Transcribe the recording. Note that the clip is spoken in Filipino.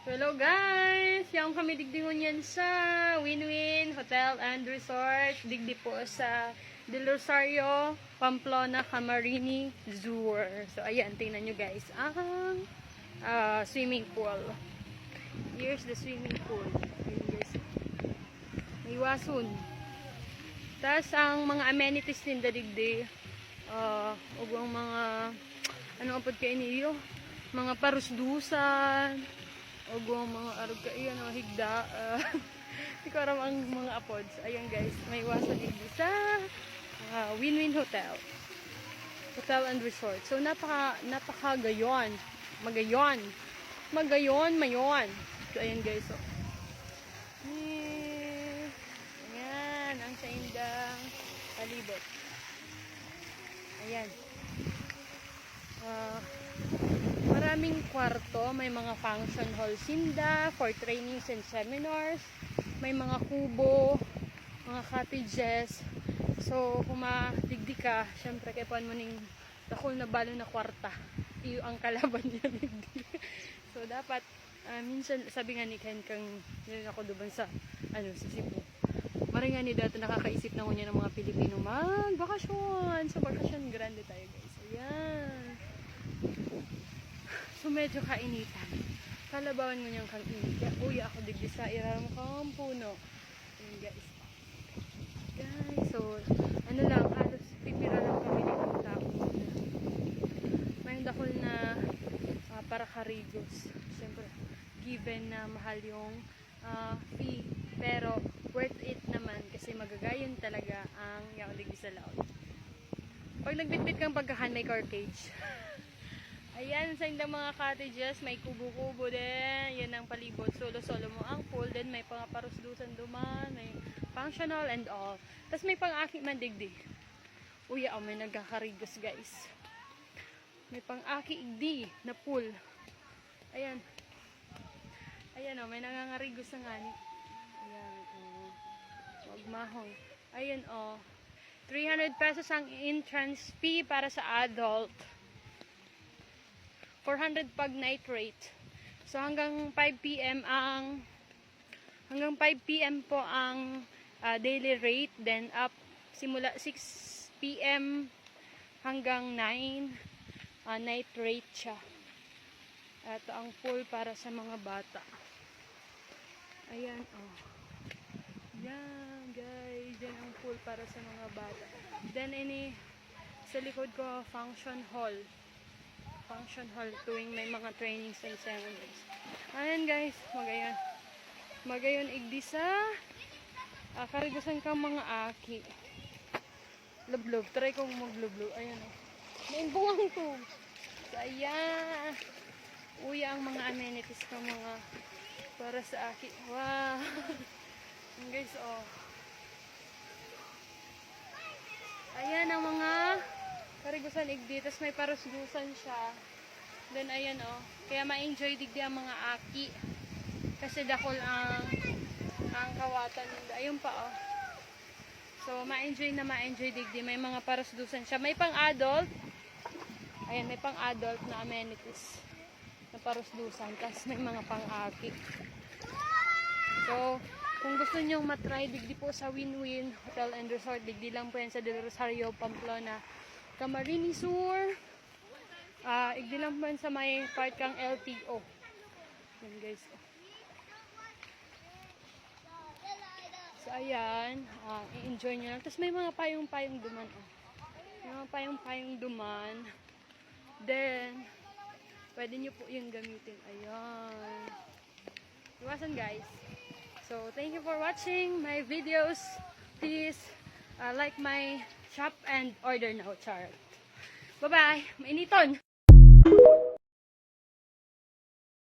Hello guys! Yung kami digdingon yan sa Win-Win Hotel and Resort. Digdi po sa Del Rosario, Pamplona, Camarines Zoo. So ayan, tingnan nyo guys ang swimming pool. Here's the swimming pool. Ayan guys. May wason. Tapos ang mga amenities din digdi. Ug ang mga ano apod kay niyo? Mga parusdusan. O mga arog ka iyan, mga higda. Hindi ko aram ang mga apods. Ayan guys, may iwasan dito sa Win-Win Hotel. Hotel and Resort. So napaka-gayon. Mayon. So ayan guys. So. Ayan, ang saindang palibot. Ayan. Maraming kwarto, may mga function hall sinda for trainings and seminars, may mga kubo, mga cottages. So kung madigdi ka, syempre kay puan mo ning dakol na balo na kwarta, iyo ang kalaban niya digdi. So dapat minsan sabi nga ni Ken kang yun ako doon sa sa Cebu. Mari nga ni dati nakakaisip na niya ng mga Pilipino magbakasyon. So bakasyon grande tayo guys. Ayan. So medyo kainitan. Kalabawan mo niyang kang init. Kaya uya ako digdi sa iraram kang puno. Ayan guys. So ano lang, halos pipira lang kami ng tao. May dakol na para karigos. Siyempre, given na mahal yung fee. Pero worth it naman kasi magagayon talaga ang yung digdi sa laot. Pag nagbitbit kang pagkahan, may car cage. Ayan, sa indang mga cottages, may kubo-kubo din. Yan ang palibot. Solo-solo mo ang pool. Then may mga parusdusan duman. May functional and all. Tapos may pang-aki man digdi. Uya, may nagkakarigos guys. May pang-aki igdi na pool. Ayan. Ayan may nangangarigos na ngani. Ayan, magmahong. Ayan, 300 pesos ang entrance fee para sa adult. 400 pag night rate. So hanggang 5 PM po ang daily rate, then up simula 6 PM hanggang 9 night rate siya. Ito ang pool para sa mga bata. Ayan Yan guys, yan ang pool para sa mga bata. Then sa likod ko function hall tuwing may mga trainings and seminars. Ayan guys, magayon igdi sa karigosan kang mga aki. Lublob, try kong maglublog. Ayan may buwang to. So ayan, uya ang mga amenities kang mga para sa aki. Wow. Guys, ayan ang mga karigusan igdi, tas may parusdusan siya. Then ayan kaya ma-enjoy digdi ang mga aki. Kasi dakol ang kawatan nila. Ayun pa So ma-enjoy digdi. May mga parusdusan siya. May pang-adult. Ayan, may pang-adult na amenities na parusdusan. Tas may mga pang-aki. So kung gusto nyong matry digdi po sa Win-Win Hotel and Resort, digdi lang po yan sa Del Rosario, Pamplona, Camarines Zoo. Igdi lang po sa may part kang LTO. Yan guys. So ayan, i-enjoy nyo lang. Tapos may mga payong-payong duman. May mga payong-payong duman. Then, pwede nyo po yung gamitin. Ayan. Iwasan guys. So, thank you for watching my videos. Please like my shop and order now, chart. Bye-bye! Mainiton!